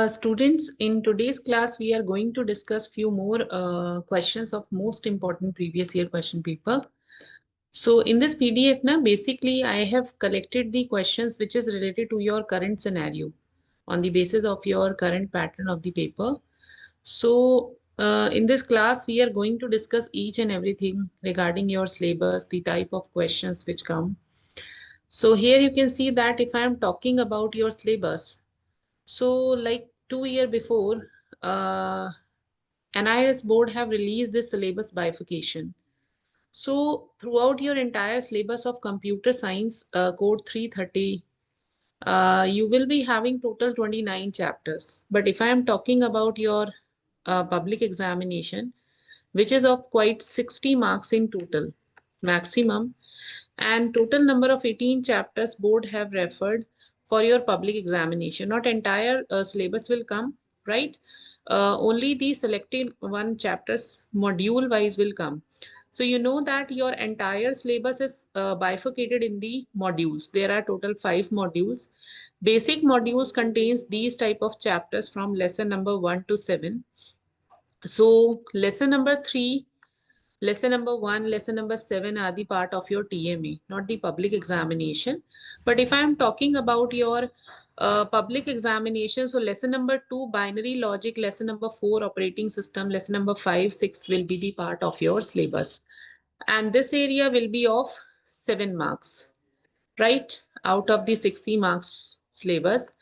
Students, in today's class, we are going to discuss few more questions of most important previous year question paper. So in this PDF, now basically I have collected the questions which is related to your current scenario on the basis of your current pattern of the paper. So in this class, we are going to discuss each and everything regarding your syllabus, the type of questions which come. So here you can see that if I am talking about your syllabus, so like 2 year before, NIS board have released this syllabus bifurcation. So throughout your entire syllabus of computer science, code 330, you will be having total 29 chapters. But if I am talking about your public examination, which is of quite 60 marks in total, maximum, and total number of 18 chapters board have referred for your public examination. Not entire syllabus will come, right? Only the selected one chapters module wise will come. So you know that your entire syllabus is bifurcated in the modules. There are total 5 modules. Basic modules contains these type of chapters from lesson number 1 to 7. So lesson number 3, lesson number 1, lesson number 7 are the part of your TME, not the public examination. But if I am talking about your public examination, so lesson number 2, binary logic, lesson number 4, operating system, lesson number 5, 6 will be the part of your syllabus. And this area will be of 7 marks, right? Out of the 60 marks syllabus.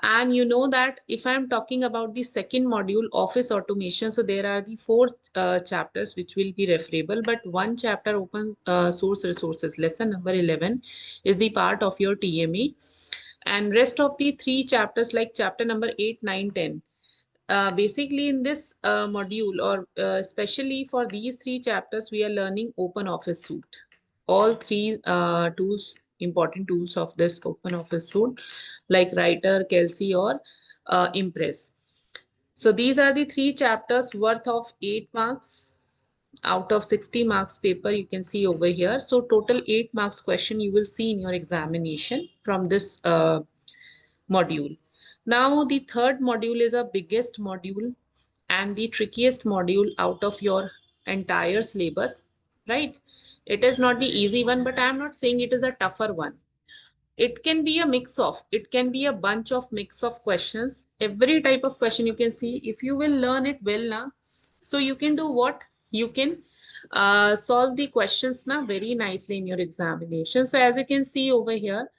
And you know that if I'm talking about the second module, office automation, so there are the 4 chapters which will be referable, but one chapter, open source resources, lesson number 11, is the part of your TME. And rest of the 3 chapters like chapter number 8, 9, 10. Basically in this module, or especially for these 3 chapters, we are learning open office suite. All 3 important tools of this open office suite, like Writer, Kelsey, or Impress. So these are the 3 chapters worth of 8 marks out of 60 marks paper. You can see over here. So total 8 marks question you will see in your examination from this module. Now the third module is a biggest module and the trickiest module out of your entire syllabus, right? It is not the easy one, but I am not saying it is a tougher one. It can be a mix of, it can be a bunch of mix of questions. Every type of question you can see. If you will learn it well now, so you can do what? You can solve the questions now very nicely in your examination. So as you can see over here,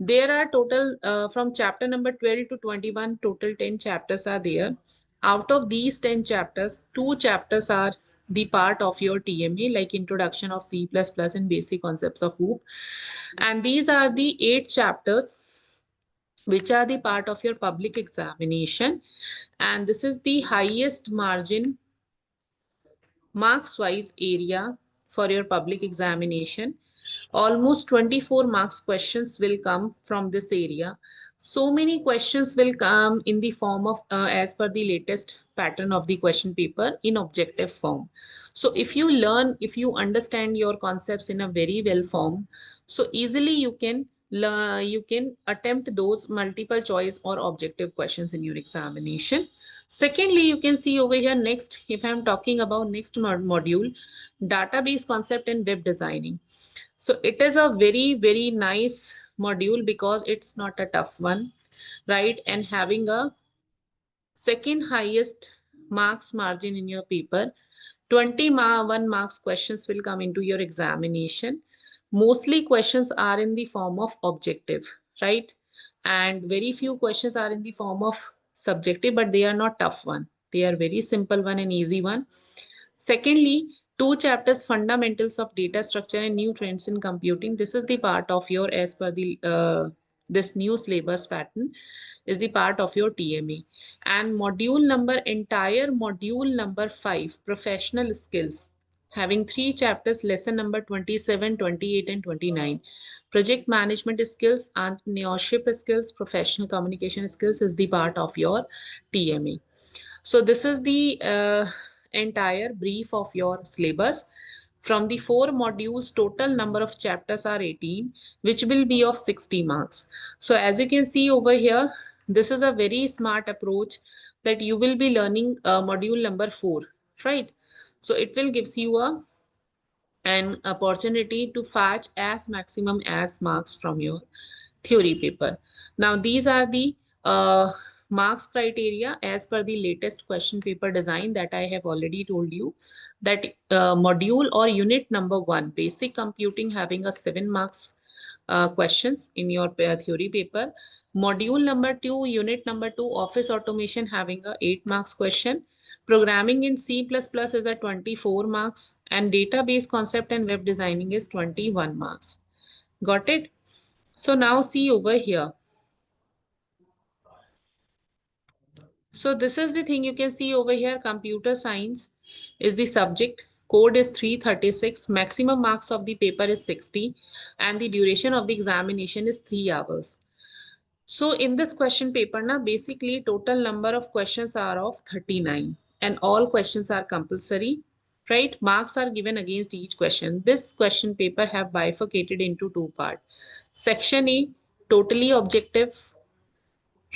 there are total from chapter number 12 to 21, total 10 chapters are there. Out of these 10 chapters, 2 chapters are the part of your TMA, like introduction of C++ and basic concepts of OOP. And these are the 8 chapters which are the part of your public examination. And this is the highest margin marks wise area for your public examination. Almost 24 marks questions will come from this area. So many questions will come in the form of as per the latest pattern of the question paper in objective form. So if you learn, if you understand your concepts in a very well form, so easily you can learn, you can attempt those multiple choice or objective questions in your examination. Secondly, you can see over here next, if I'm talking about next module, database concept and web designing. So it is a very, very nice module because it's not a tough one, right? And having a second highest marks margin in your paper. 21 marks questions will come into your examination. Mostly questions are in the form of objective, right? And very few questions are in the form of subjective, but they are not tough one. They are very simple one and easy one. Secondly, 2 chapters, fundamentals of data structure and new trends in computing. This is the part of your, as per the this new syllabus pattern, is the part of your TME. And module number, entire module number 5, professional skills, having 3 chapters, lesson number 27, 28, and 29. Project management skills, entrepreneurship skills, professional communication skills is the part of your TME. So this is the entire brief of your syllabus. From the 4 modules, total number of chapters are 18, which will be of 60 marks. So as you can see over here, This is a very smart approach that you will be learning module number 4, right? So it will gives you an opportunity to fetch as maximum as marks from your theory paper. Now these are the marks criteria as per the latest question paper design that I have already told you, that module or unit number 1 basic computing having a 7 marks questions in your theory paper. Module number 2, unit number 2, office automation having a 8 marks question. Programming in C++ is a 24 marks, and database concept and web designing is 21 marks. Got it? So now see over here. So this is the thing you can see over here. Computer science is the subject. Code is 336. Maximum marks of the paper is 60. And the duration of the examination is 3 hours. So in this question paper, na, basically total number of questions are of 39. And all questions are compulsory. Right? Marks are given against each question. This question paper have bifurcated into 2 parts. Section A, totally objective,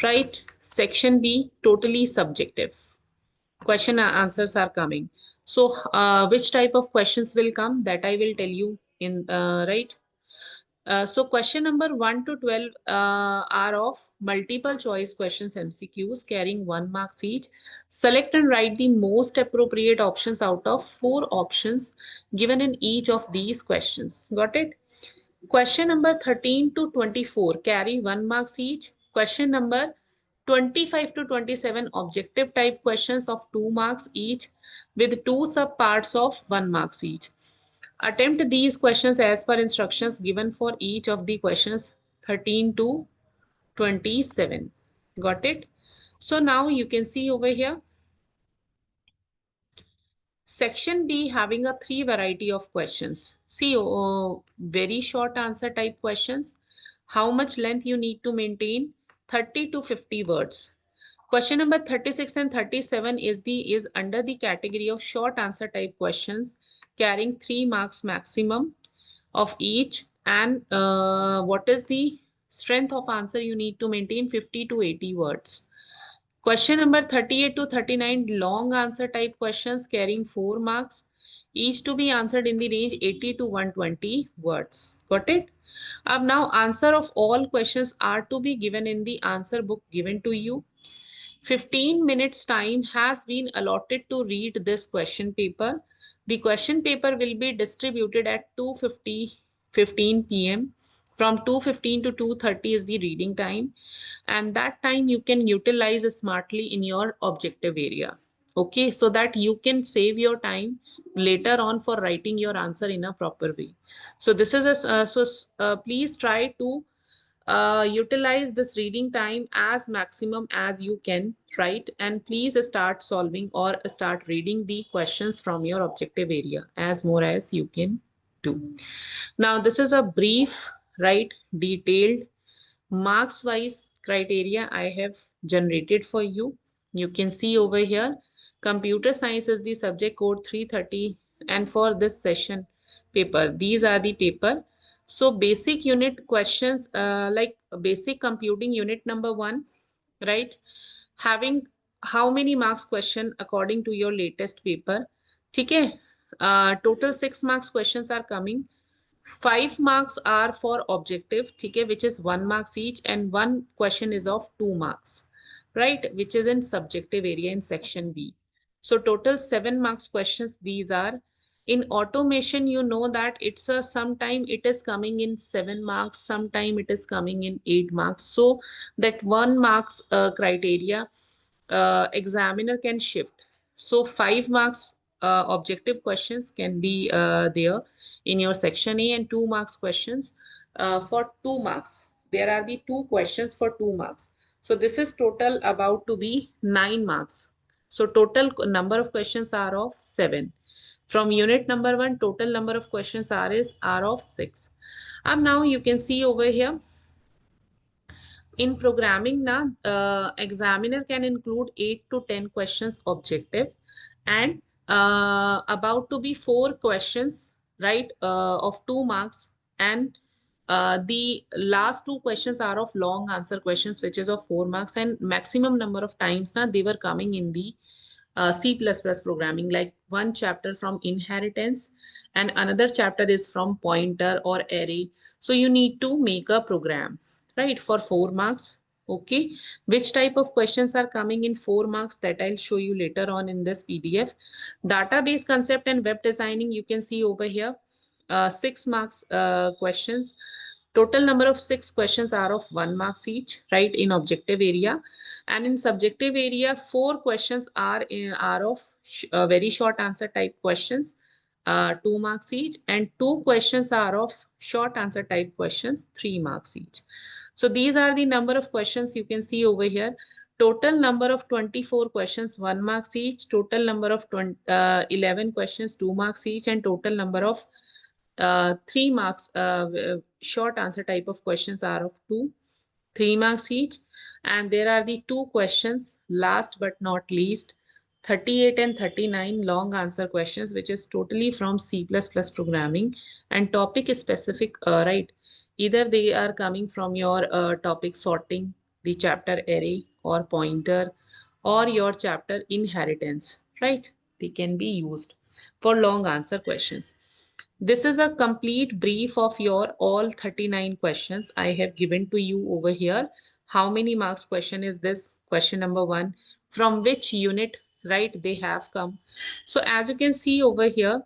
right? Section B, totally subjective. Question answers are coming. So which type of questions will come, that I will tell you in right. So question number 1 to 12 are of multiple choice questions, MCQs carrying 1 marks each. Select and write the most appropriate options out of 4 options given in each of these questions. Got it? Question number 13 to 24 carry 1 marks each. Question number 25 to 27 objective type questions of 2 marks each with 2 subparts of 1 marks each. Attempt these questions as per instructions given for each of the questions 13 to 27. Got it? So now you can see over here. Section B having a 3 variety of questions. See, very short answer type questions. How much length you need to maintain? 30 to 50 words. Question number 36 and 37 is under the category of short answer type questions carrying 3 marks maximum of each. And what is the strength of answer you need to maintain? 50 to 80 words. Question number 38 to 39, long answer type questions carrying 4 marks, each to be answered in the range 80 to 120 words. Got it? Now answer of all questions are to be given in the answer book given to you. 15 minutes time has been allotted to read this question paper. The question paper will be distributed at 2:15 p.m. From 2:15 to 2:30 is the reading time, and that time you can utilize smartly in your objective area. Okay, so that you can save your time later on for writing your answer in a proper way. So this is please try to utilize this reading time as maximum as you can, right? And please start solving or start reading the questions from your objective area as more as you can do. Now this is a brief, right, detailed marks wise criteria I have generated for you. You can see over here, computer science is the subject, code 330. And for this session paper, these are the paper. So basic unit questions, like basic computing unit number 1, right? Having how many marks question according to your latest paper? Okay. Total 6 marks questions are coming. 5 marks are for objective, okay, which is 1 marks each, and 1 question is of 2 marks, right, which is in subjective area in section B. So total 7 marks questions these are. In automation, you know that it's a sometime it is coming in 7 marks, sometime it is coming in 8 marks. So that 1 marks criteria examiner can shift. So 5 marks objective questions can be there in your section A, and 2 marks questions for 2 marks. There are the 2 questions for 2 marks. So this is total about to be 9 marks. So total number of questions are of 7. From unit number 1, total number of questions are of 6. And now you can see over here, in programming now, examiner can include 8 to 10 questions objective, and about to be 4 questions, right, of 2 marks, and The last two questions are of long answer questions, which is of 4 marks, and maximum number of times na they were coming in the C++ programming, like one chapter from inheritance and another chapter is from pointer or array. So you need to make a program, right, for 4 marks. Okay, which type of questions are coming in 4 marks, that I'll show you later on in this PDF. Database concept and web designing, you can see over here, 6 marks questions. Total number of 6 questions are of 1 marks each, right, in objective area. And in subjective area, 4 questions are of very short answer type questions, 2 marks each, and 2 questions are of short answer type questions, 3 marks each. So these are the number of questions you can see over here. Total number of 24 questions, 1 marks each. Total number of 11 questions, 2 marks each, and total number of 3 marks short answer type of questions are of 3 marks each. And there are the 2 questions, last but not least, 38 and 39 long answer questions, which is totally from C++ programming and topic specific, right? Either they are coming from your topic sorting, the chapter array or pointer, or your chapter inheritance, right? They can be used for long answer questions. This is a complete brief of your all 39 questions I have given to you over here. How many marks question is this? Question number 1. From which unit, right, they have come. So as you can see over here,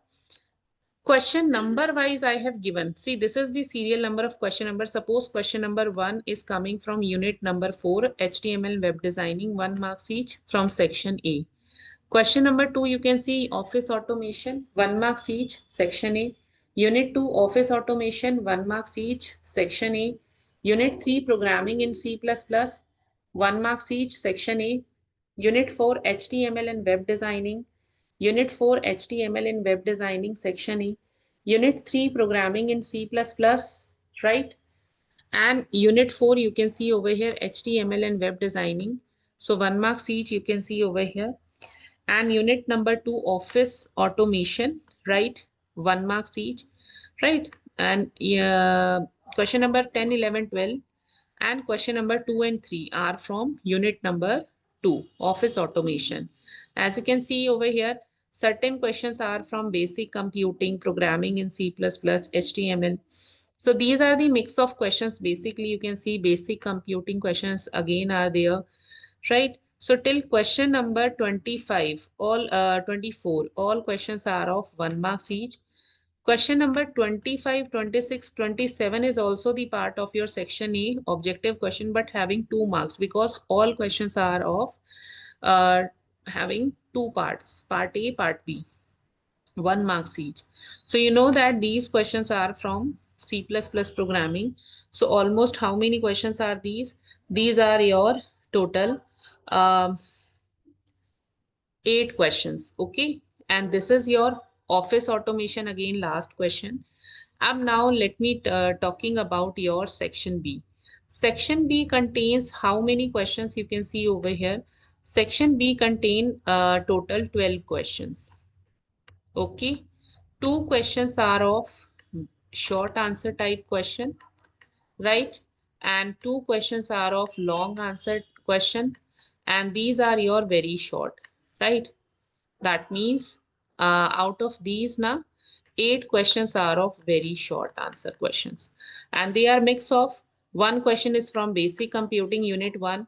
question number wise I have given. See, this is the serial number of question number. Suppose question number 1 is coming from unit number 4, HTML web designing, 1 marks each from section A. Question number 2, you can see office automation, 1 marks each, section A. Unit 2, office automation, 1 marks each, section A. Unit 3, programming in C++, 1 marks each, section A. Unit 4, HTML and web designing. Unit 4, HTML and web designing, section A. Unit 3, programming in C++, right? And unit 4, you can see over here, HTML and web designing. So 1 marks each, you can see over here. And unit number 2, office automation, right, 1 marks each, right? And question number 10, 11, 12 and question number 2 and 3 are from unit number 2, office automation. As you can see over here, certain questions are from basic computing, programming in C++, HTML. So these are the mix of questions. Basically, you can see basic computing questions again are there, right? So till question number 25, all 24, all questions are of 1 marks each. Question number 25, 26, 27 is also the part of your section A objective question, but having 2 marks because all questions are of having 2 parts, part A, part B, 1 marks each. So you know that these questions are from C++ programming. So almost how many questions are these? These are your total 8 questions, okay? And this is your office automation again, last question. And now let me talking about your section B. Section B contains how many questions? You can see over here. Section B contain total 12 questions. Okay, 2 questions are of short answer type question, right? And 2 questions are of long answer question, and these are your very short, right? That means out of these now, 8 questions are of very short answer questions, and they are mix of 1 question is from basic computing unit 1,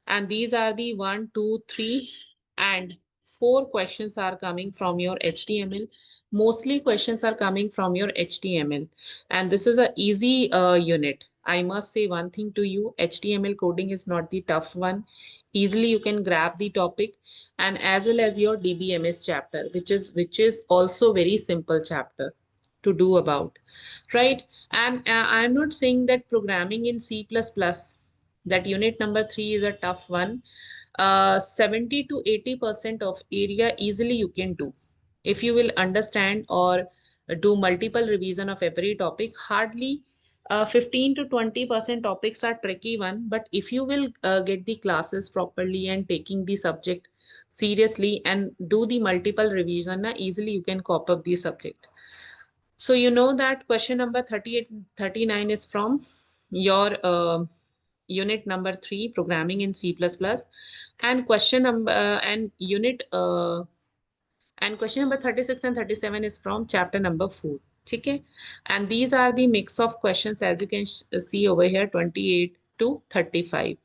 and these are the 1, 2, 3 and 4 questions are coming from your HTML. Mostly questions are coming from your HTML, and this is a easy unit. I must say one thing to you, HTML coding is not the tough one. Easily you can grab the topic, and as well as your DBMS chapter, which is also very simple chapter to do about, right? And I'm not saying that programming in C++, that unit number 3 is a tough one. 70 to 80% of area easily you can do if you will understand or do multiple revision of every topic. Hardly 15 to 20% topics are tricky one, but if you will get the classes properly and taking the subject seriously and do the multiple revision, easily you can cop up the subject. So you know that question number 38, 39 is from your unit number 3, programming in C++, and question number and question number 36 and 37 is from chapter number 4. Okay, and these are the mix of questions, as you can see over here, 28 to 35.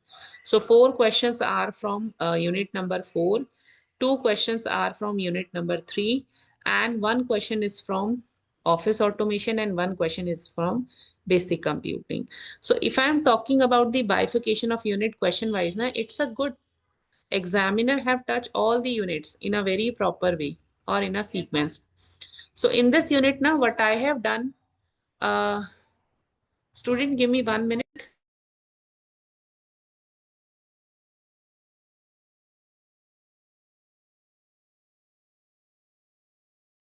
So 4 questions are from unit number 4, 2 questions are from unit number 3, and 1 question is from office automation, and 1 question is from basic computing. So if I am talking about the bifurcation of unit question wise, na, it's a good examiner have touched all the units in a very proper way or in a sequence. So in this unit now, what I have done, student, give me 1 minute.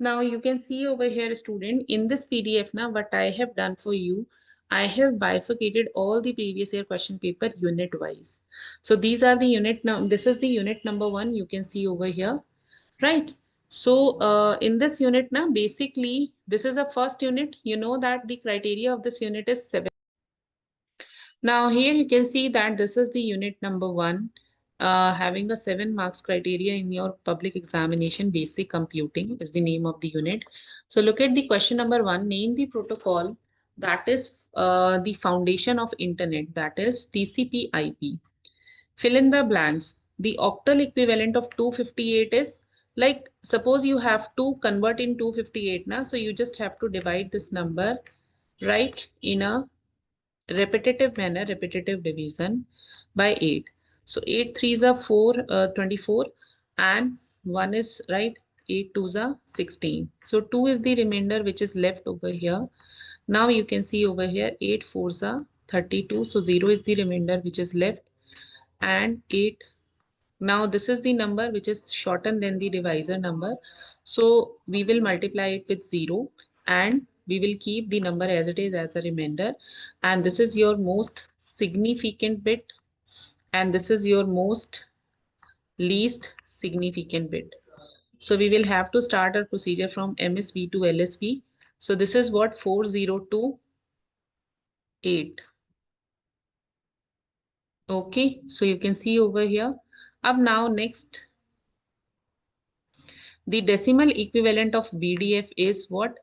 Now you can see over here, student, in this PDF now, what I have done for you, I have bifurcated all the previous year question paper unit wise. So these are the unit now. This is the unit number 1. You can see over here, right? So in this unit now, basically, this is a first unit. You know that the criteria of this unit is 7. Now here you can see that this is the unit number 1, having a 7 marks criteria in your public examination. Basic computing is the name of the unit. So look at the question number 1, name the protocol that is the foundation of internet, that is TCP IP. Fill in the blanks. The octal equivalent of 258 is, like, suppose you have to convert in 258 now, so you just have to divide this number, right, in a repetitive manner, repetitive division by 8. So 8 threes are 24, and 1 is, right, 8 twos are 16. So 2 is the remainder which is left over here. Now you can see over here 8 fours are 32. So 0 is the remainder which is left, and 8. Now this is the number which is shortened than the divisor number. So we will multiply it with 0, and we will keep the number as it is as a remainder. And this is your most significant bit, and this is your most least significant bit. So we will have to start our procedure from MSB to LSB. So this is what 4028. Okay, so you can see over here. Up now next, the decimal equivalent of BDF is what?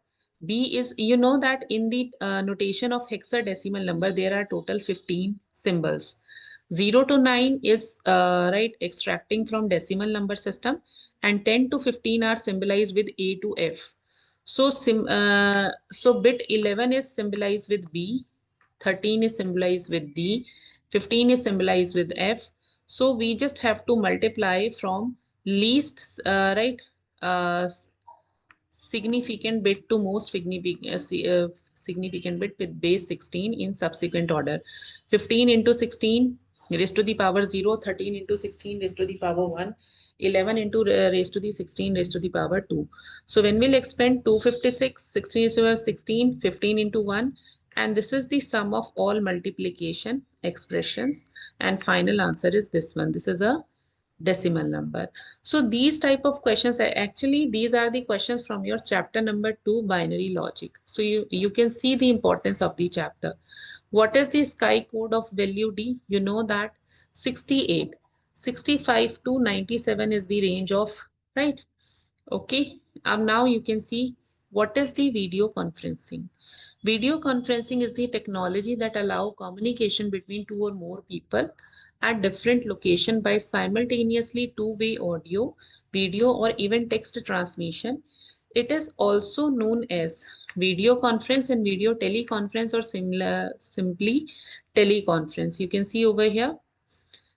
B is, you know that in the notation of hexadecimal number, there are total 15 symbols. 0 to 9 is, right, extracting from decimal number system, and 10 to 15 are symbolized with A to F. So, so bit 11 is symbolized with B, 13 is symbolized with D, 15 is symbolized with F. So we just have to multiply from least, right, uh, significant bit to most significant bit with base 16 in subsequent order. 15 into 16 raised to the power 0, 13 into 16 raised to the power 1, 11 into raised to the 16 raised to the power 2. So when we'll expand 256, 16 is to 16, 15 into 1, and this is the sum of all multiplication expressions, and final answer is this one. This is a decimal number. So these type of questions are actually, these are the questions from your chapter number 2, binary logic. So you can see the importance of the chapter. What is the sky code of value D? You know that 68, 65 to 97 is the range of, right? Okay, now you can see what is the video conferencing. Video conferencing is the technology that allow communication between 2 or more people at different location by simultaneously two-way audio, video, or even text transmission. It is also known as video conference and video teleconference, or similar, simply teleconference. You can see over here.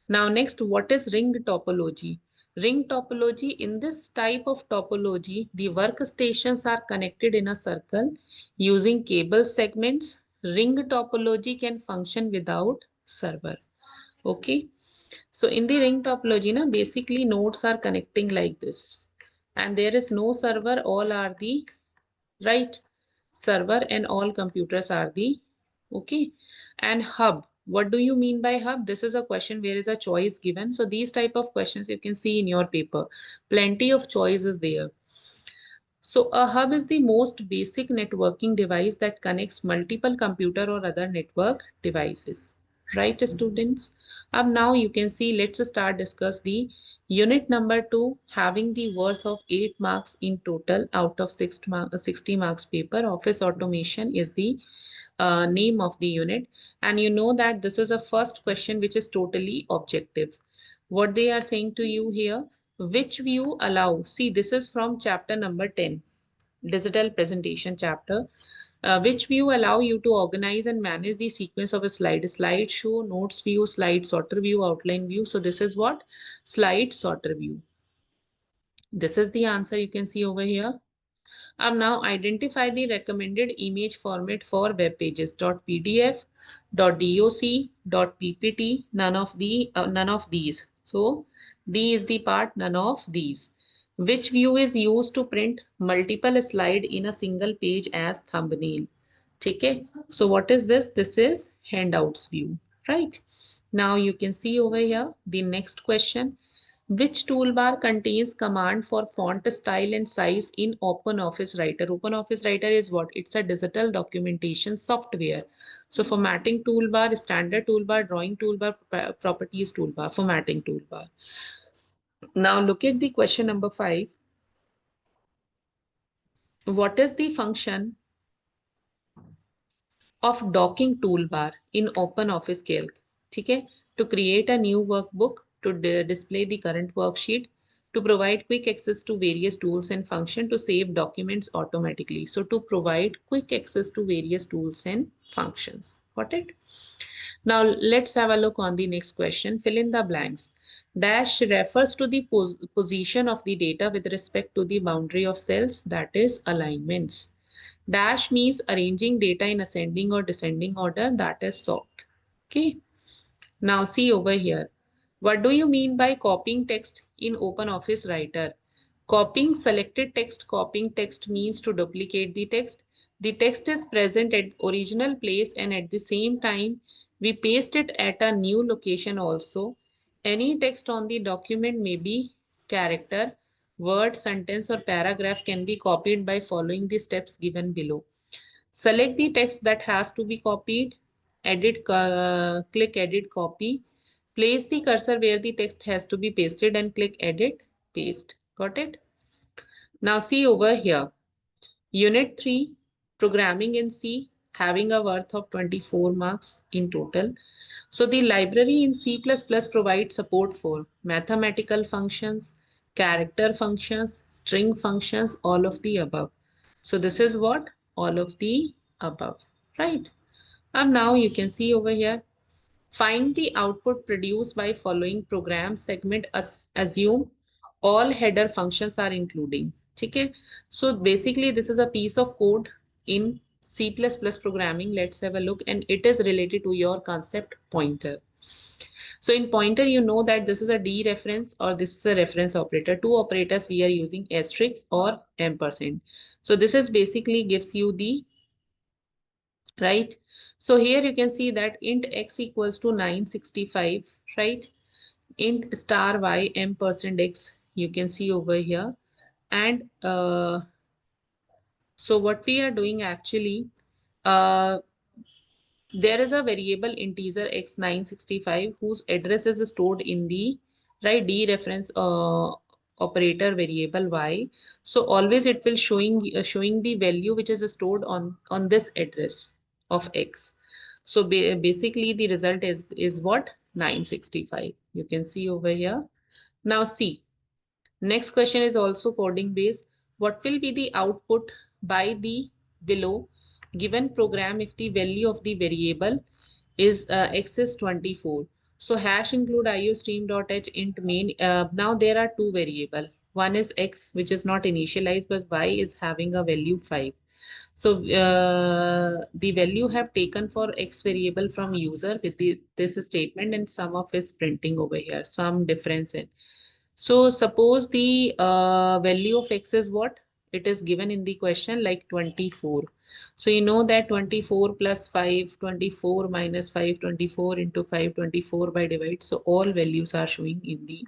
Now next, what is ring topology? Ring topology, in this type of topology, the workstations are connected in a circle using cable segments. Ring topology can function without server. Okay. So in the ring topology, na, basically nodes are connecting like this. And there is no server, all are the, right, server, and all computers are the, okay. And hub, what do you mean by hub? This is a question where is a choice given. So these type of questions you can see in your paper, plenty of choice is there. So a hub is the most basic networking device that connects multiple computer or other network devices. Right, students? Now you can see, let's start discuss the unit number 2 having the worth of 8 marks in total out of 60 marks paper. Office automation is the name of the unit. And you know that this is a first question which is totally objective. What they are saying to you here, which view allow, see this is from chapter number 10, digital presentation chapter. Which view allow you to organize and manage the sequence of a slide show, notes view, slide sorter view, outline view. So this is what? Slide sorter view. This is the answer you can see over here. Now identify the recommended image format for web pages. .pdf, .doc, .ppt, none of these. So D is the part, none of these. Which view is used to print multiple slide in a single page as thumbnail? Okay. So what is this? This is handouts view, right? Now you can see over here the next question. Which toolbar contains command for font style and size in OpenOffice Writer? OpenOffice Writer is what? It's a digital documentation software. So formatting toolbar, standard toolbar, drawing toolbar, properties toolbar, formatting toolbar. Now look at the question number 5. What is the function of docking toolbar in OpenOffice Calc? ठीक है? To create a new workbook, to display the current worksheet, to provide quick access to various tools and function, to save documents automatically. So to provide quick access to various tools and functions. Got it? Now let's have a look on the next question. Fill in the blanks. Dash refers to the position of the data with respect to the boundary of cells, that is alignments. Dash means arranging data in ascending or descending order, that is sort. Okay. Now see over here. What do you mean by copying text in OpenOffice Writer? Copying selected text. Copying text means to duplicate the text. The text is present at original place and at the same time we paste it at a new location also. Any text on the document may be character, word, sentence or paragraph can be copied by following the steps given below. Select the text that has to be copied, click edit copy, place the cursor where the text has to be pasted and click edit paste. Got it? Now see over here, unit 3, programming in C, having a worth of 24 marks in total. So the library in C++ provides support for mathematical functions, character functions, string functions, all of the above. So this is what? All of the above, right? And now you can see over here, find the output produced by following program segment. Assume all header functions are including. Okay. So basically this is a piece of code in C++ programming. Let's have a look, and it is related to your concept pointer. So in pointer, you know that this is a dereference or this is a reference operator. Two operators we are using asterisk or ampersand. So this is basically gives you the right. So here you can see that int x equals to 965, right? Int star y ampersand x you can see over here. And so what we are doing actually, uh, there is a variable integer x965 whose address is stored in the right dereference operator variable y. So always it will showing the value which is stored on this address of x. So basically the result is what? 965. You can see over here. Now see, next question is also coding based. What will be the output by the below given program if the value of the variable is x is 24? So hash include iostream.h int main. Now there are two variable. One is x, which is not initialized, but y is having a value 5. So the value have taken for x variable from user with this statement, and sum of is printing over here, some difference in. So suppose the value of x is what? It is given in the question like 24. So you know that 24 plus 5, 24 minus 5, 24 into 5, 24 by divide. So all values are showing in the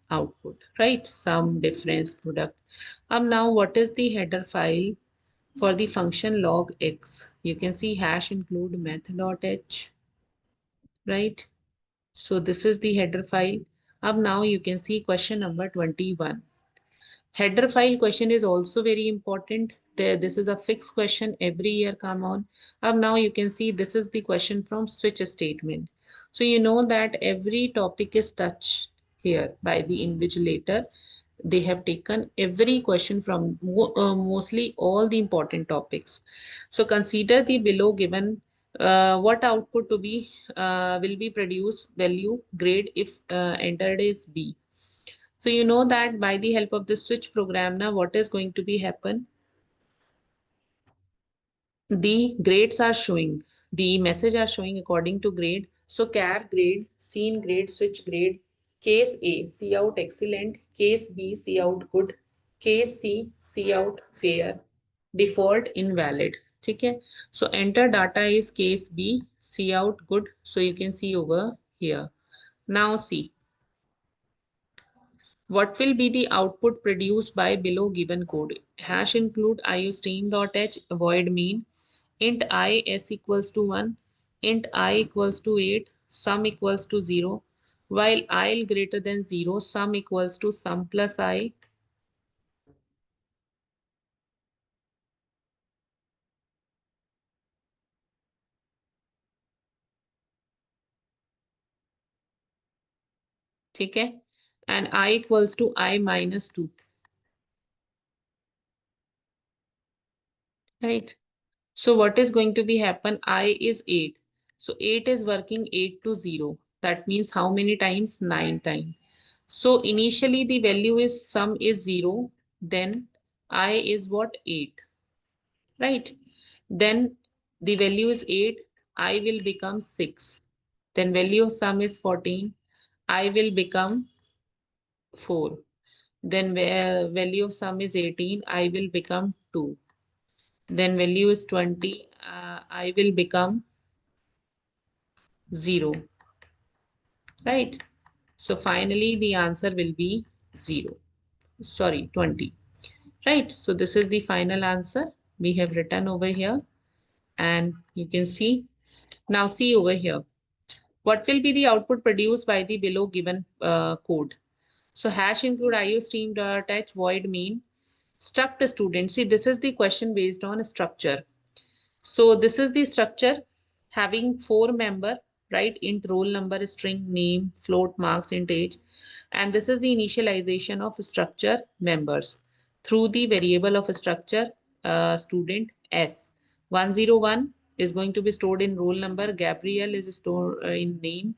output, right? Sum, difference, product. Now what is the header file for the function log x? You can see hash include math.h, right? So this is the header file. Now you can see question number 21. Header file question is also very important. This is a fixed question every year come on. Now you can see this is the question from switch statement. So you know that every topic is touched here by the invigilator. They have taken every question from mostly all the important topics. So consider the below given what output to be will be produced value grade if entered is B. So you know that by the help of the switch program now what is going to be happen? The grades are showing, the message are showing according to grade. So char grade, scene grade, switch grade, case A, see out excellent, case B, see out good, case C, see out fair, default invalid. Okay. So enter data is case B, see out good. So you can see over here. Now see. What will be the output produced by below given code? Hash include iostream.h void main, int I s equals to 1, int I equals to 8, sum equals to 0, while I greater than 0, sum equals to sum plus I. ठीक है? And I equals to I minus 2. Right? So what is going to be happen? I is 8. So 8 is working 8 to 0. That means how many times? 9 times. So initially the value is sum is 0. Then I is what? 8. Right? Then the value is 8. I will become 6. Then value of sum is 14. I will become 4. Then value of sum is 18. I will become 2. Then value is 20. I will become 0, right? So finally the answer will be 0. Sorry, 20, right? So this is the final answer we have written over here, and you can see. Now see over here. What will be the output produced by the below given code? So hash include iostream.h void main struct student. See, this is the question based on structure. So this is the structure having 4 member, right? Int roll number, string name, float marks, int age. And this is the initialization of structure members through the variable of structure student S. 101 is going to be stored in roll number. Gabriel is stored in name.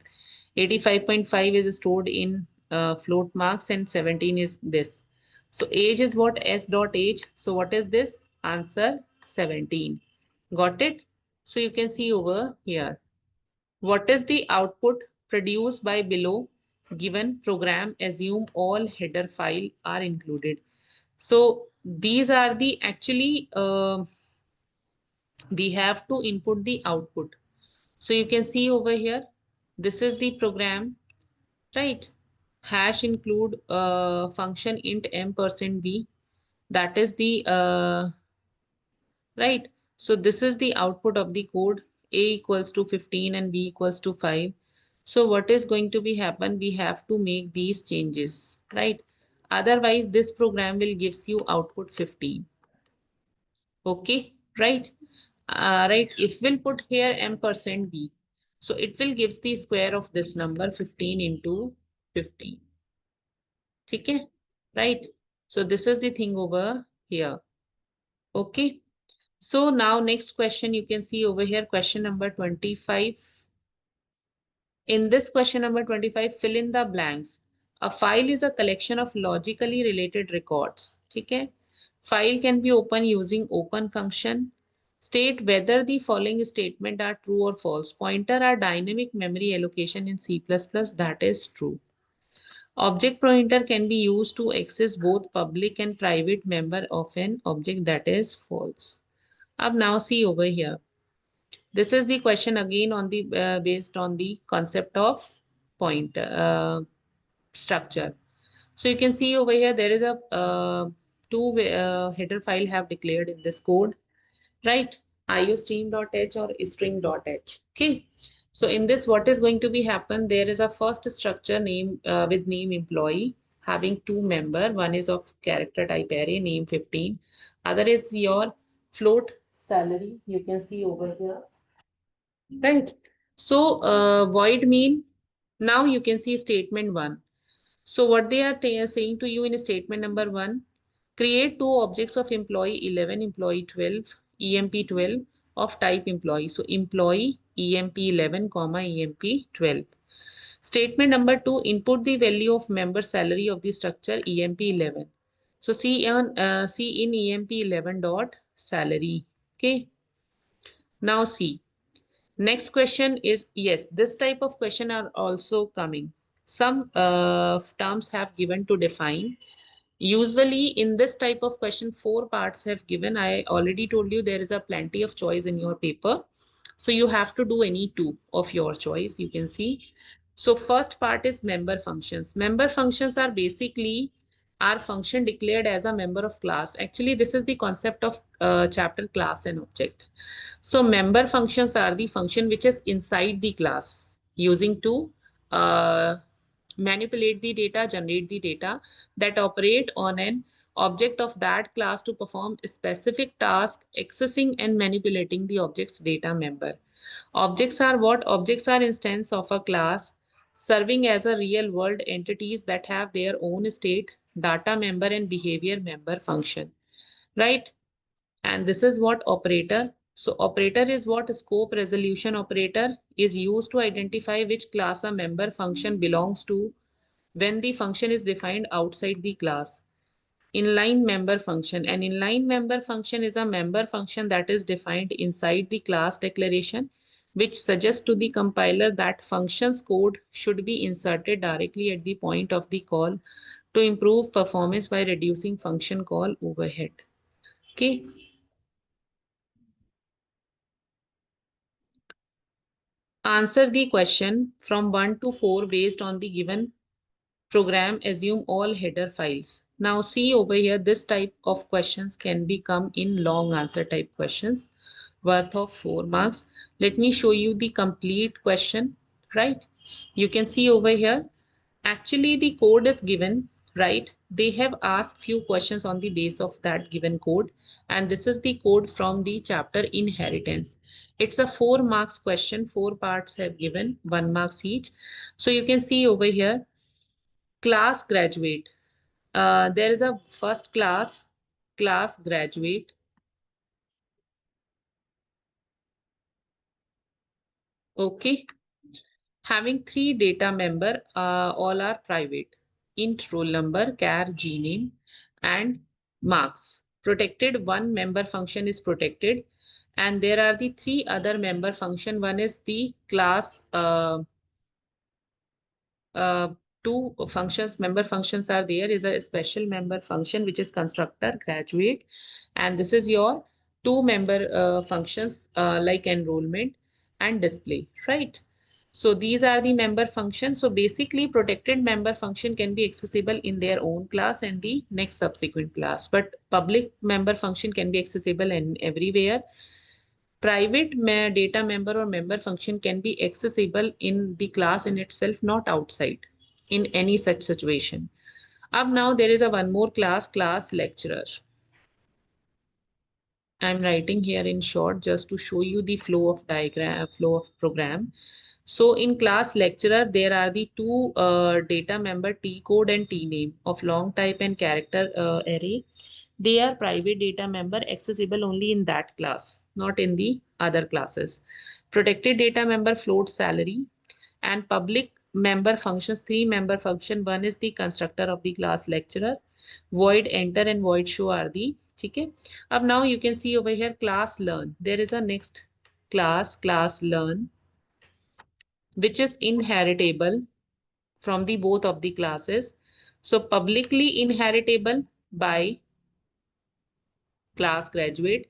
85.5 is stored in float marks, and 17 is this. So age is what? S dot age. So what is this? Answer 17. Got it? So you can see over here. What is the output produced by below given program? Assume all header file are included. So these are the actually we have to input the output. So you can see over here, this is the program, right? Hash include function int m%b. That is the right. So this is the output of the code. A equals to 15 and B equals to 5. So what is going to be happen? We have to make these changes, right? Otherwise, this program will gives you output 15. Okay, right? Right. If we'll put here m%b, so it will gives the square of this number 15 into 15. Okay, right? So this is the thing over here. Okay. So now next question you can see over here, question number 25. In this question number 25, fill in the blanks. A file is a collection of logically related records. Okay. File can be opened using open function. State whether the following statement are true or false. Pointer are dynamic memory allocation in C++. That is true. Object pointer can be used to access both public and private member of an object. That is false. Now see over here. This is the question again on the based on the concept of point structure. So you can see over here there is a two header file have declared in this code, right? iostream.h or string.h. Okay. So in this, what is going to be happen? There is a first structure name with name employee having two member. One is of character type array name 15. Other is your float salary. You can see over here, right? So void mean, now you can see statement one. So what they are saying to you in statement number one, create two objects of employee 11, employee 12, EMP 12 of type employee. So employee EMP 11, comma EMP 12. Statement number two, input the value of member salary of the structure EMP 11. So see in EMP 11 dot salary. Okay. Now see. Next question is, yes, this type of question are also coming. Some terms have given to define. Usually in this type of question, four parts have given. I already told you there is a plenty of choice in your paper. So you have to do any two of your choice, you can see. So first part is member functions. Member functions are basically our function declared as a member of class. Actually, this is the concept of chapter class and object. So member functions are the function which is inside the class using to uh, manipulate the data, generate the data that operate on an object of that class to perform a specific task, accessing and manipulating the object's data member. Objects are what? Objects are instance of a class serving as a real world entities that have their own state, data member and behavior member function, right? And this is what operator. So operator is what? Scope resolution operator is used to identify which class a member function belongs to when the function is defined outside the class. Inline member function. An inline member function is a member function that is defined inside the class declaration, which suggests to the compiler that function's code should be inserted directly at the point of the call to improve performance by reducing function call overhead. Okay. Answer the question from 1 to 4 based on the given program. Assume all header files. Now see over here, this type of questions can become in long answer type questions worth of 4 marks. Let me show you the complete question, right? You can see over here, actually the code is given, right? They have asked few questions on the base of that given code, and this is the code from the chapter inheritance. It's a 4 marks question, 4 parts have given 1 marks each. So you can see over here, class graduate. There is a first class graduate. Okay. Having 3 data member, all are private. Int roll number, char gname, and marks. Protected, one member function is protected. And there are the 3 other member function. One is the class uh, two functions, member functions are there. Is a special member function which is constructor graduate, and this is your two member functions like enrollment and display, right? So these are the member functions. So basically protected member function can be accessible in their own class and the next subsequent class, but public member function can be accessible in everywhere. Private data member or member function can be accessible in the class in itself, not outside in any such situation. Up now there is a one more class lecturer. I'm writing here in short just to show you the flow of diagram, flow of program. So in class lecturer, there are the two data member T code and T name of long type and character array. They are private data member accessible only in that class, not in the other classes. Protected data member float salary, and public member functions, 3 member function. One is the constructor of the class lecturer. Void enter and void show are the, okay. Up now you can see over here class learn. There is a next class learn, which is inheritable from the both of the classes. So publicly inheritable by class graduate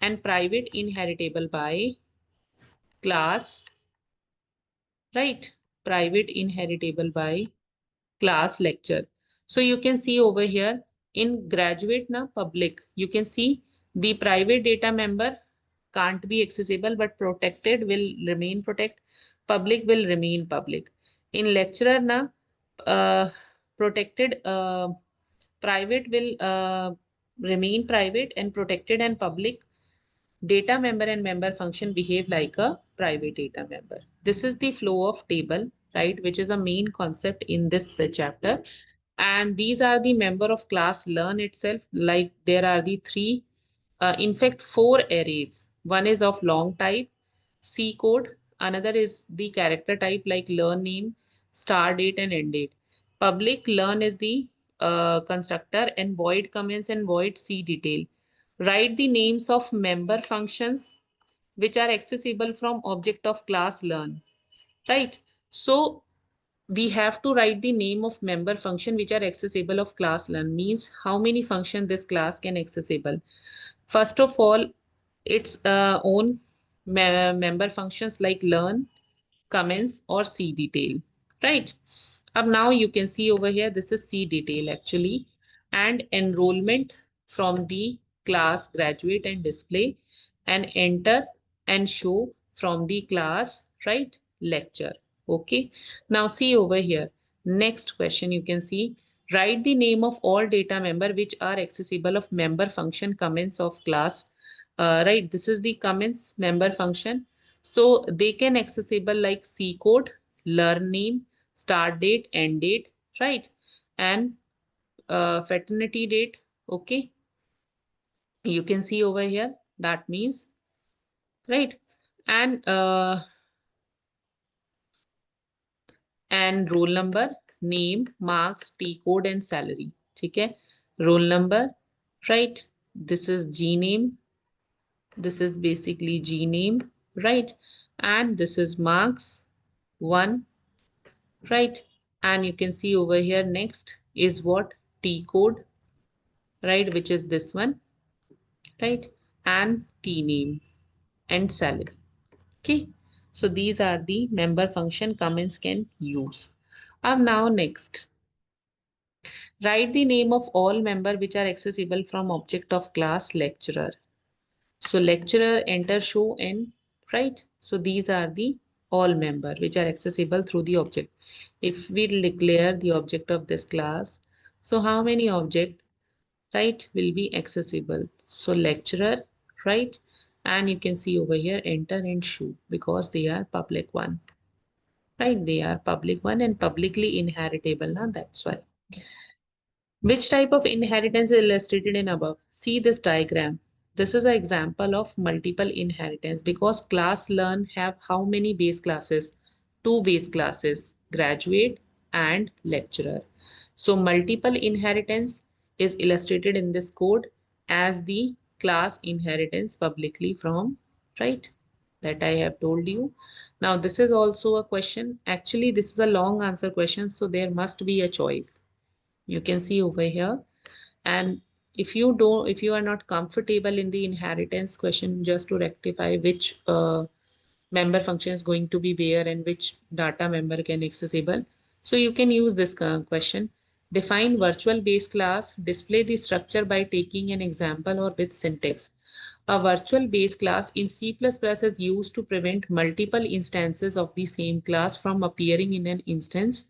and private inheritable by class, right? Private inheritable by class lecture. So you can see over here in graduate na public, you can see the private data member can't be accessible, but protected will remain protect. Public will remain public. In lecturer na protected, private will remain private, and protected and public data member and member function behave like a private data member. This is the flow of table, right, which is a main concept in this chapter. And these are the member of class learn itself. Like there are the three, in fact, four arrays. One is of long type, C code. Another is the character type like learn name, start date, and end date. Public learn is the constructor, and void comments and void C detail. Write the names of member functions which are accessible from object of class learn, right? So we have to write the name of member function which are accessible of class learn, means how many function this class can accessible. First of all, its own member functions like learn, comments, or see detail, right? Now you can see over here, this is see detail actually, and enrollment from the class graduate and display, and enter and show from the class, right, lecture. Okay, now see over here, next question you can see, write the name of all data member which are accessible of member function comments of class. Right, this is the comments member function. So they can accessible like C code, learn name, start date, end date, right? And fraternity date. Okay, you can see over here, that means, right? And roll number, name, marks, T code, and salary. Okay, roll number, right? This is G name. This is basically G name, right? And this is marks one, right? And you can see over here next is what? T code, right? Which is this one, right? And T name and salary. Okay. So these are the member function comments can use. Now next, write the name of all member which are accessible from object of class lecturer. So lecturer, enter, show, and right. So these are the all member which are accessible through the object. If we declare the object of this class, so how many object, right, will be accessible? So lecturer, right, and you can see over here enter and show because they are public one, right? They are public one and publicly inheritable. Now that's why. Which type of inheritance is illustrated in above? See this diagram. This is an example of multiple inheritance because class learn have how many base classes? Two base classes, graduate and lecturer. So multiple inheritance is illustrated in this code as the class inheritance publicly from, right? That I have told you. Now this is also a question. Actually, this is a long answer question, so there must be a choice. You can see over here. And if you are not comfortable in the inheritance question, just to rectify which member function is going to be where and which data member can accessible, so you can use this question. Define virtual base class, display the structure by taking an example or with syntax. A virtual base class in C++ is used to prevent multiple instances of the same class from appearing in an instance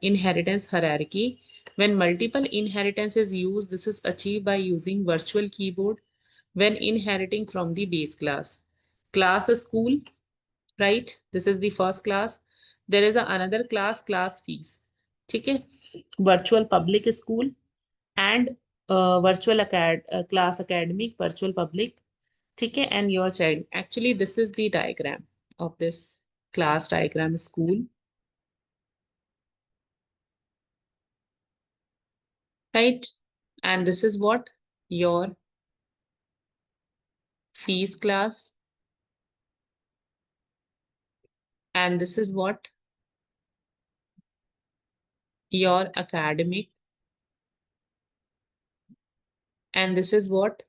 inheritance hierarchy. When multiple inheritance is used, this is achieved by using virtual keyboard when inheriting from the base class. Class school, right? This is the first class. There is another class, class fees. Okay? Virtual public school and virtual class academic, virtual public. Okay? And your child. Actually, this is the diagram of this class diagram school, right? And this is what? Your fees class, and this is what? Your academic, and this is what?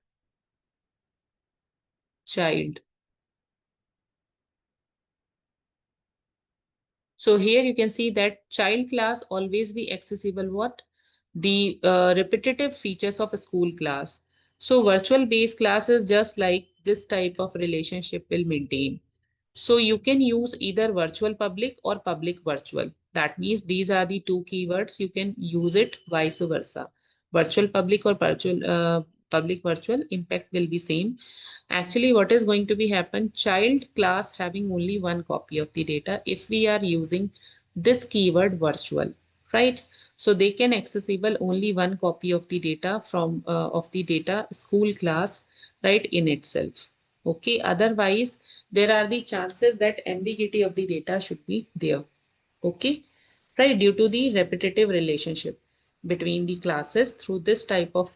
Child. So here you can see that child class always be accessible what? the repetitive features of a school class. So virtual based class is just like this type of relationship will maintain. So you can use either virtual public or public virtual. That means these are the two keywords. You can use it vice versa. Virtual public or virtual public virtual, impact will be same. Actually, what is going to be happen? Child class having only one copy of the data if we are using this keyword virtual, right? So they can accessible only one copy of the data from of the data school class, right, in itself. Okay, otherwise there are the chances that ambiguity of the data should be there. Okay, right, due to the repetitive relationship between the classes through this type of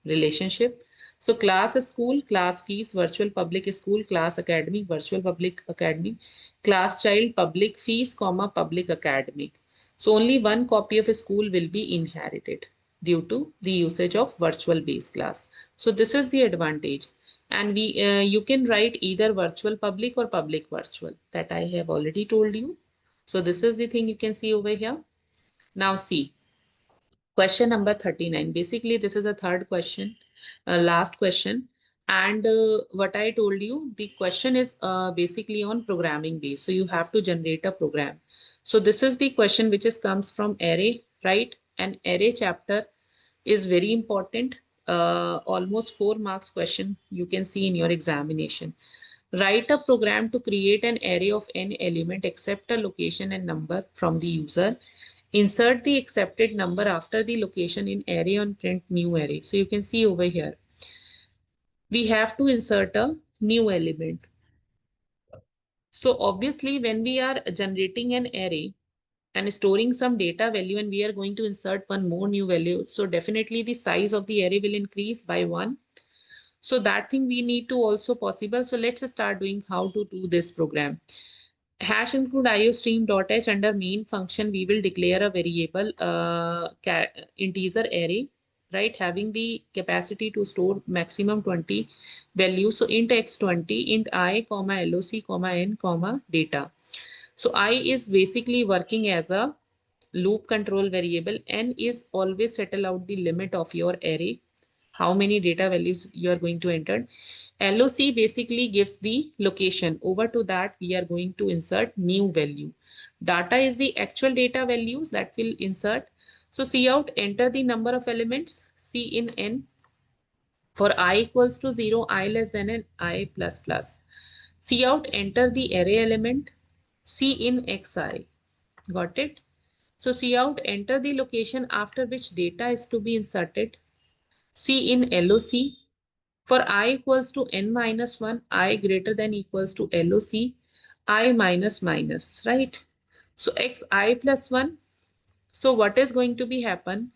relationship. So class school, class fees, virtual public school, class academic, virtual public academic, class child, public fees, comma, public academic. So only one copy of a school will be inherited due to the usage of virtual base class. So this is the advantage. And you can write either virtual public or public virtual, that I have already told you. So this is the thing you can see over here. Now see, question number 39. Basically, this is a third question, last question. And what I told you, the question is basically on programming base. So you have to generate a program. So this is the question which is comes from array, right? An array chapter is very important. Almost 4 marks question you can see in your examination. Write a program to create an array of n element except a location and number from the user. Insert the accepted number after the location in array on print new array. So you can see over here, we have to insert a new element. So obviously when we are generating an array and storing some data value and we are going to insert one more new value, so definitely the size of the array will increase by 1. So that thing we need to also possible. So let's start doing how to do this program. Hash include iostream.h under main function, we will declare a variable integer array, right, having the capacity to store maximum 20 values. So int x20, int I, comma loc, comma n, comma data. So I is basically working as a loop control variable. N is always settle out the limit of your array, how many data values you are going to enter. LOC basically gives the location. Over to that, we are going to insert new value. Data is the actual data values that will insert. So cout, enter the number of elements, C in n. For I equals to 0, I less than n, I plus plus. Cout, enter the array element, C in xi. Got it? So cout, enter the location after which data is to be inserted, C in LOC. For I equals to n minus 1, I greater than equals to LOC, I minus minus, right? So xi plus 1. So what is going to be happen?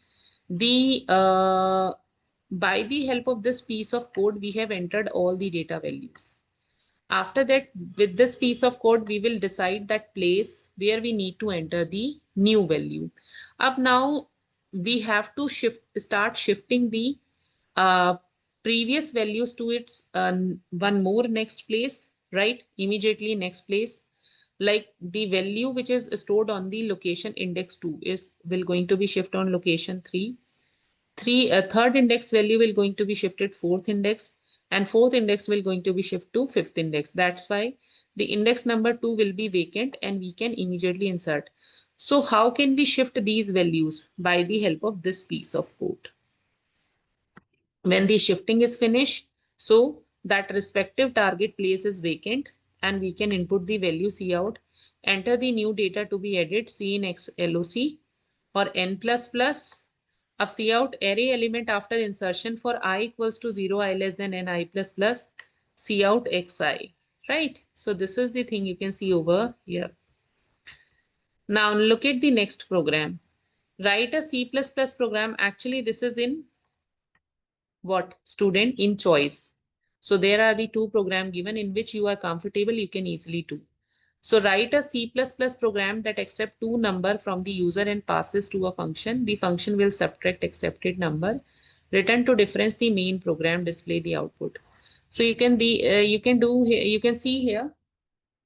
The by the help of this piece of code, we have entered all the data values. After that, with this piece of code, we will decide that place where we need to enter the new value. Up now, we have to start shifting the uh, previous values to its one more next place, right? Immediately next place. Like the value which is stored on the location index 2 is will going to be shift on location 3. Third index value will going to be shifted fourth index, and fourth index will going to be shift to fifth index. That's why the index number 2 will be vacant and we can immediately insert. So how can we shift these values? By the help of this piece of code. When the shifting is finished, so that respective target place is vacant and we can input the value cout, enter the new data to be added, C in X LOC or n plus plus of cout array element after insertion for I equals to 0, I less than n, I plus plus, cout xi, right? So this is the thing you can see over here. Now look at the next program. Write a C++ program. Actually, this is in what? Student in choice. So there are the two program given in which you are comfortable, you can easily do. So write a C++ program that accepts two number from the user and passes to a function. The function will subtract accepted number. Return to difference the main program, display the output. So you can you can see here,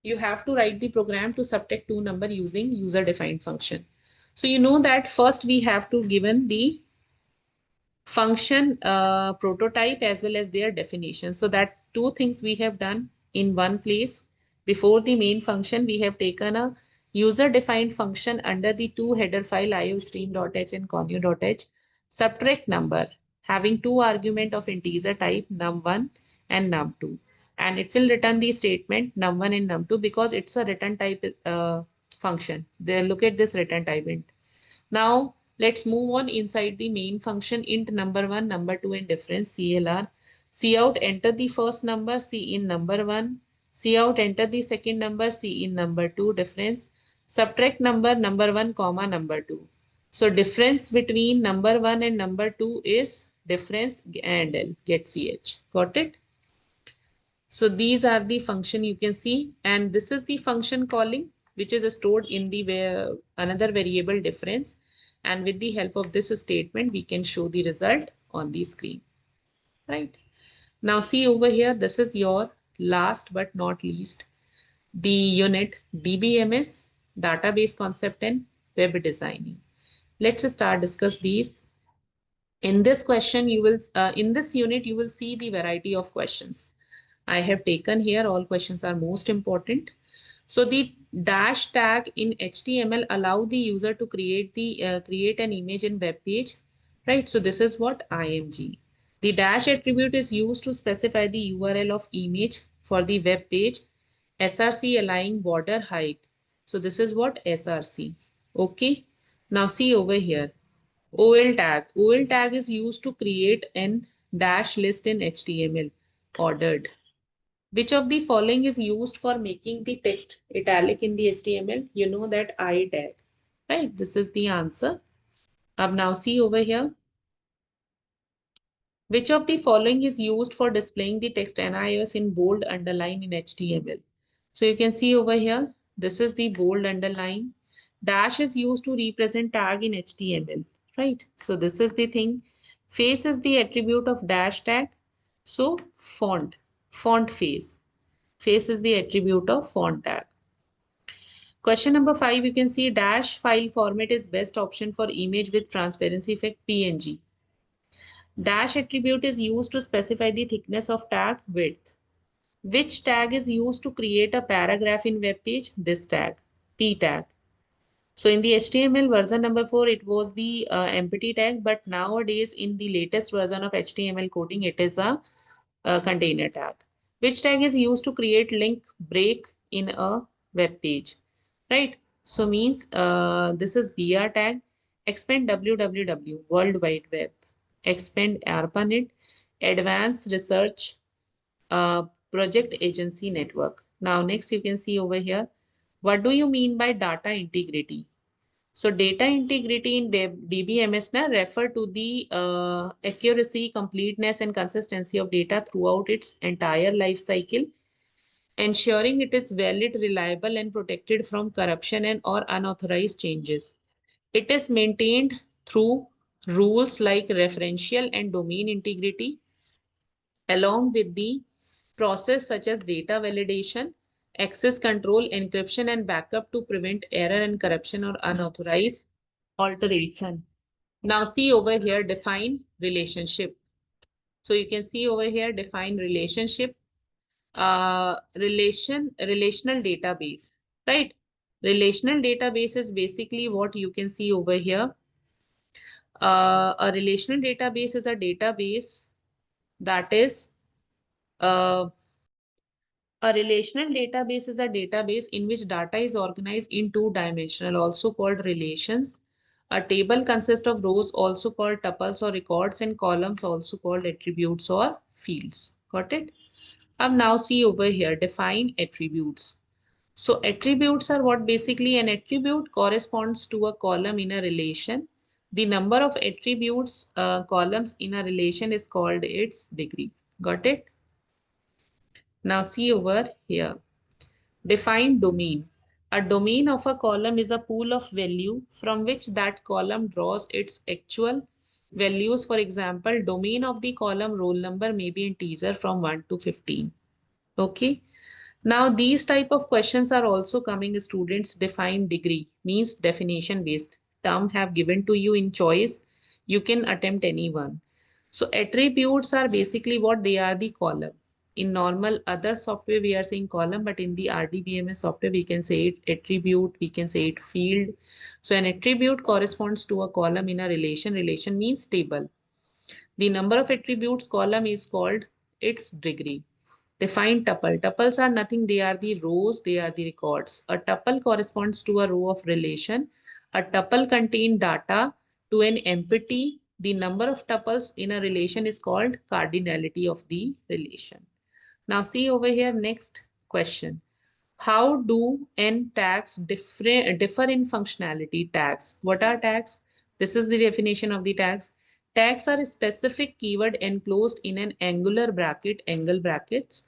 you have to write the program to subtract two number using user defined function. So you know that first we have to given the function prototype as well as their definition. So that two things we have done in one place. Before the main function, we have taken a user defined function under the two header file iostream.h and connu.h, subtract number having two argument of integer type num1 and num2, and it will return the statement num1 and num2 because it's a return type function. They look at this return type int. Now let's move on inside the main function int number1, number2 and difference CLR. Cout enter the first number, C in number1. Cout enter the second number, C in number2 difference. Subtract number number1 comma number2. So difference between number1 and number2 is difference and L, get CH. Got it? So these are the function you can see, and this is the function calling which is stored in the another variable difference, and with the help of this statement we can show the result on the screen, right? Now see over here, this is your last but not least the unit DBMS, database concept and web designing. Let's start discuss these. In this question you will in this unit you will see the variety of questions I have taken here. All questions are most important. So the dash tag in HTML allow the user to create an image in web page, right? So this is what IMG. The dash attribute is used to specify the URL of image for the web page. SRC aligning border height. So this is what SRC. Okay. Now see over here. OL tag. OL tag is used to create an dash list in HTML, ordered. Which of the following is used for making the text italic in the HTML? You know that I tag, right? This is the answer. Now see over here. Which of the following is used for displaying the text NIS in bold underline in HTML? So you can see over here, this is the bold underline. Dash is used to represent tag in HTML, right? So this is the thing. Face is the attribute of dash tag. So font face. Face is the attribute of font tag. Question number 5, you can see dash file format is best option for image with transparency effect PNG. Dash attribute is used to specify the thickness of tag width. Which tag is used to create a paragraph in web page? This tag, P tag. So in the HTML version number 4, it was the empty tag, but nowadays in the latest version of HTML coding, it is a container tag. Which tag is used to create link break in a web page, right? So means this is BR tag, expand www, World Wide Web, expand ARPANET, advanced research project agency network. Now next you can see over here, what do you mean by data integrity? So data integrity in DBMS now refer to the accuracy, completeness and consistency of data throughout its entire life cycle, ensuring it is valid, reliable and protected from corruption and or unauthorized changes. It is maintained through rules like referential and domain integrity, along with the process such as data validation, access control, encryption, and backup to prevent error and corruption or unauthorized alteration. Now see over here, define relationship. So you can see over here, define relationship, relational database, right? Relational database is basically what you can see over here. A relational database is a database that is uh, a relational database is a database in which data is organized in two-dimensional, also called relations. A table consists of rows, also called tuples or records, and columns, also called attributes or fields. Got it? Now see over here, define attributes. So attributes are what? Basically an attribute corresponds to a column in a relation. The number of attributes columns in a relation is called its degree. Got it? Now see over here. Define domain. A domain of a column is a pool of value from which that column draws its actual values. For example, domain of the column roll number may be integer from 1 to 15. Okay. Now these type of questions are also coming. Students define degree, means definition based term have given to you in choice, you can attempt any one. So attributes are basically what they are, the column. In normal other software, we are saying column, but in the RDBMS software, we can say it attribute, we can say it field. So an attribute corresponds to a column in a relation. Relation means table. The number of attributes column is called its degree. Define tuple. Tuples are nothing. They are the rows. They are the records. A tuple corresponds to a row of relation. A tuple contains data to an empty. The number of tuples in a relation is called cardinality of the relation. Now see over here, next question. How do n tags differ in functionality? Tags. What are tags? This is the definition of the tags. Tags are a specific keyword enclosed in an angular bracket, angle brackets,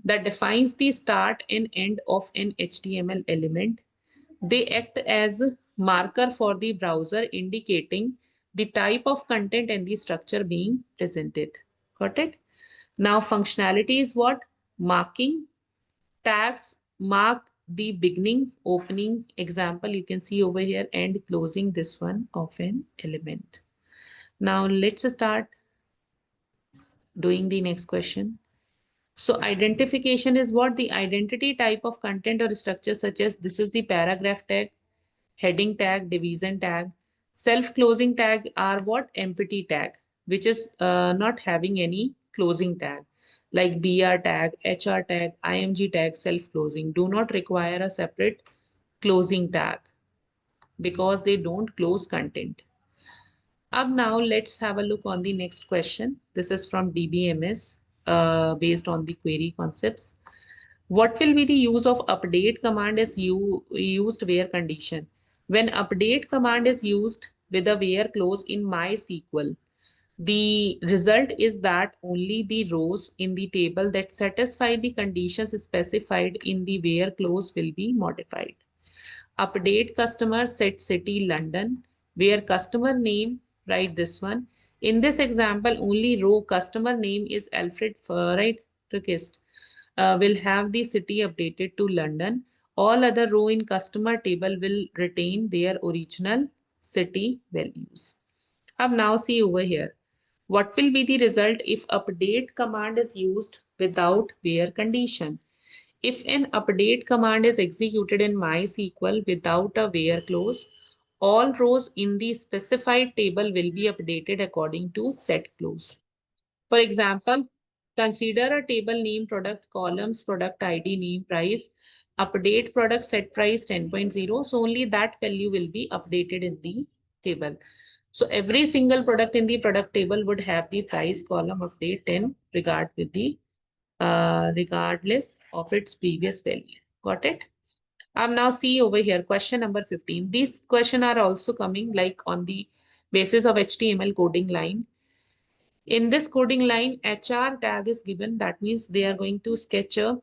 that defines the start and end of an HTML element. They act as a marker for the browser, indicating the type of content and the structure being presented. Got it? Now functionality is what? Marking. Tags mark the beginning, opening, example you can see over here, and closing this one of an element. Now let's start doing the next question. So identification is what? The identity type of content or structure, such as this is the paragraph tag, heading tag, division tag. Self-closing tag are what? Empty tag, which is not having any closing tag, like BR tag, HR tag, IMG tag, self-closing do not require a separate closing tag because they don't close content. Up now, let's have a look on the next question. This is from DBMS based on the query concepts. What will be the use of update command is used where condition? When update command is used with a where clause in MySQL, the result is that only the rows in the table that satisfy the conditions specified in the where clause will be modified. Update customer set city London, where customer name, write this one. In this example, only row customer name is Alfred, right? Request will have the city updated to London. All other row in customer table will retain their original city values. Now see over here. What will be the result if update command is used without where condition? If an update command is executed in MySQL without a where clause, all rows in the specified table will be updated according to set clause. For example, consider a table name, product, columns, product ID, name, price, update product set price 10.0. So only that value will be updated in the table. So every single product in the product table would have the price column update 10 regardless of its previous value. Got it? Now see over here, question number 15. These questions are also coming like on the basis of HTML coding line. In this coding line, HR tag is given. That means they are going to sketch a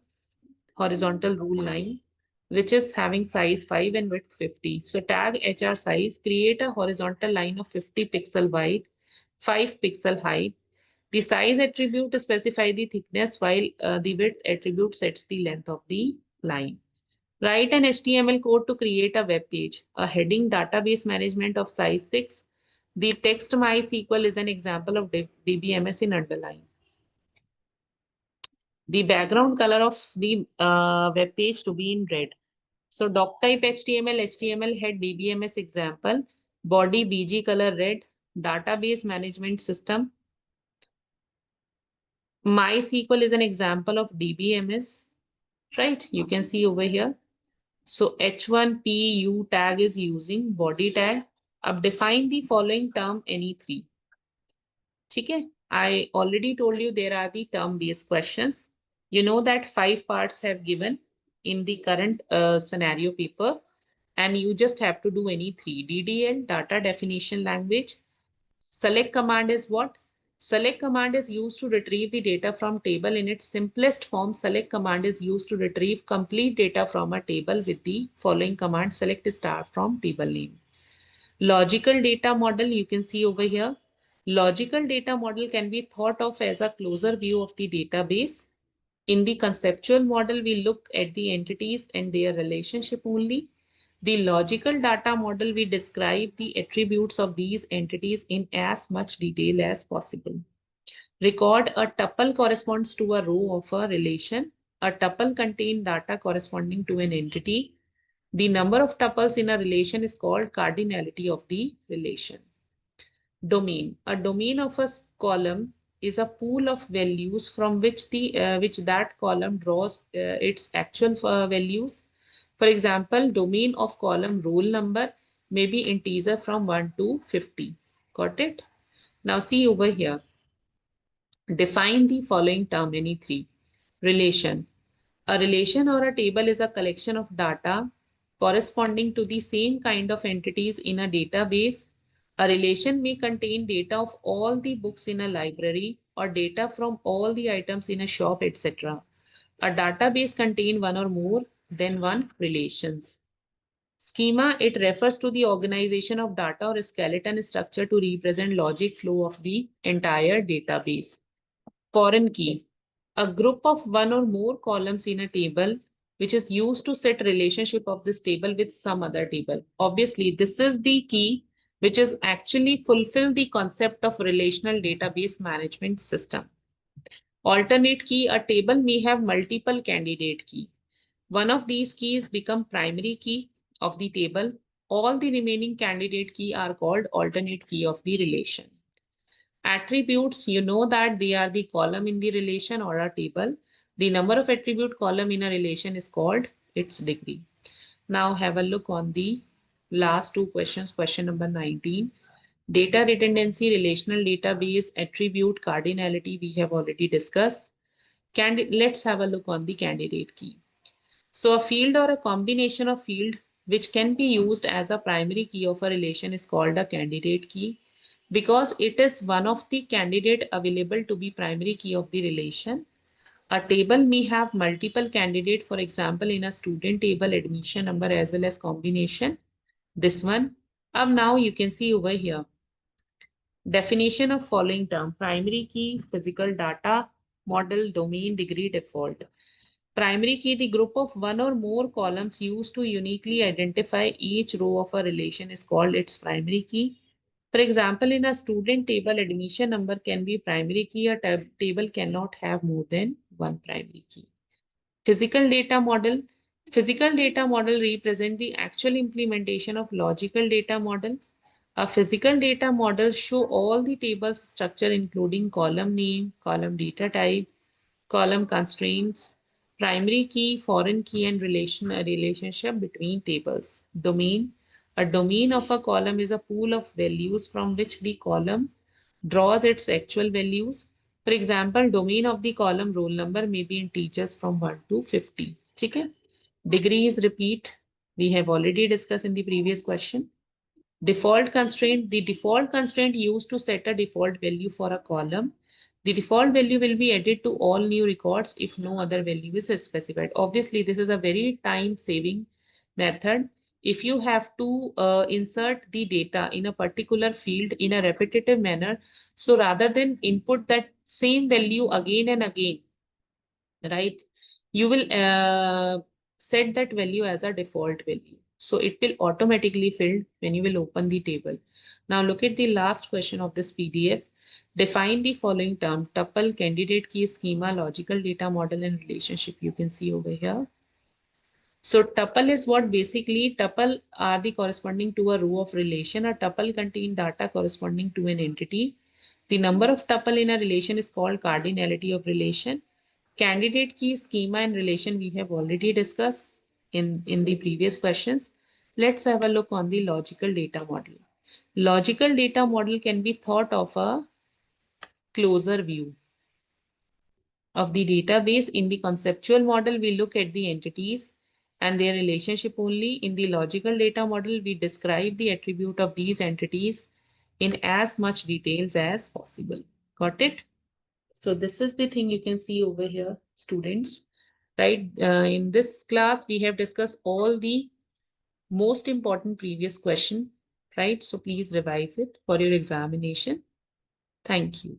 horizontal rule line, which is having size 5 and width 50. So tag HR size, create a horizontal line of 50 pixel wide, 5 pixel height. The size attribute to specify the thickness, while the width attribute sets the length of the line. Write an HTML code to create a web page. A heading database management of size 6. The text MySQL is an example of DBMS in underline. The background color of the web page to be in red. So doc type HTML, HTML head DBMS example, body BG color red, database management system. MySQL is an example of DBMS, right? You can see over here. So H1PU tag is using body tag. अब define the following term any three. Okay, I already told you there are the term based questions. You know that 5 parts have given in the current scenario paper, and you just have to do any 3. DDL, data definition language. Select command is what? Select command is used to retrieve the data from table in its simplest form. Select command is used to retrieve complete data from a table with the following command: select star from table name. Logical data model, you can see over here. Logical data model can be thought of as a closer view of the database. In the conceptual model, we look at the entities and their relationship only. The logical data model, we describe the attributes of these entities in as much detail as possible. Record a tuple corresponds to a row of a relation. A tuple contains data corresponding to an entity. The number of tuples in a relation is called cardinality of the relation. Domain. A domain of a column is a pool of values from which that column draws its actual values. For example, domain of column roll number may be integer from 1 to 50. Got it? Now see over here. Define the following term, any three. Relation. A relation or a table is a collection of data corresponding to the same kind of entities in a database. A relation may contain data of all the books in a library or data from all the items in a shop, etc. A database contains one or more than one relations. Schema, it refers to the organization of data or skeleton structure to represent logic flow of the entire database. Foreign key, a group of one or more columns in a table which is used to set relationship of this table with some other table. Obviously, this is the key which is actually fulfill the concept of relational database management system. Alternate key, a table may have multiple candidate key. One of these keys become primary key of the table. All the remaining candidate key are called alternate key of the relation. Attributes, you know that they are the column in the relation or a table. The number of attribute column in a relation is called its degree. Now have a look on the last two questions. Question number 19. Data redundancy, relational database, attribute, cardinality, we have already discussed. Let's have a look on the candidate key. So a field or a combination of field which can be used as a primary key of a relation is called a candidate key because it is one of the candidate available to be primary key of the relation. A table may have multiple candidate, for example, in a student table, admission number as well as combination. This one. Now you can see over here. Definition of following term: primary key, physical data, model, domain, degree, default. Primary key, the group of one or more columns used to uniquely identify each row of a relation is called its primary key. For example, in a student table, admission number can be primary key. A table cannot have more than one primary key. Physical data model. Physical data model represent the actual implementation of logical data model. A physical data model show all the tables structure including column name, column data type, column constraints, primary key, foreign key, and relationship between tables. Domain. A domain of a column is a pool of values from which the column draws its actual values. For example, domain of the column roll number may be integers from 1 to 50. Okay? Degree is repeat. We have already discussed in the previous question. Default constraint, the default constraint used to set a default value for a column. The default value will be added to all new records if no other value is specified. Obviously, this is a very time saving method. If you have to insert the data in a particular field in a repetitive manner, so rather than input that same value again and again, right, you will set that value as a default value. So it will automatically fill when you will open the table. Now look at the last question of this PDF. Define the following term: tuple, candidate key, schema, logical data model, and relationship. You can see over here. So tuple is what basically tuple are the corresponding to a row of relation. A tuple contains data corresponding to an entity. The number of tuple in a relation is called cardinality of relation. Candidate key, schema, and relation we have already discussed in the previous questions. Let's have a look on the logical data model. Logical data model can be thought of a closer view of the database. In the conceptual model, we look at the entities and their relationship only. In the logical data model, we describe the attribute of these entities in as much details as possible. Got it? So this is the thing you can see over here, students, right? In this class, we have discussed all the most important previous question, right? So please revise it for your examination. Thank you.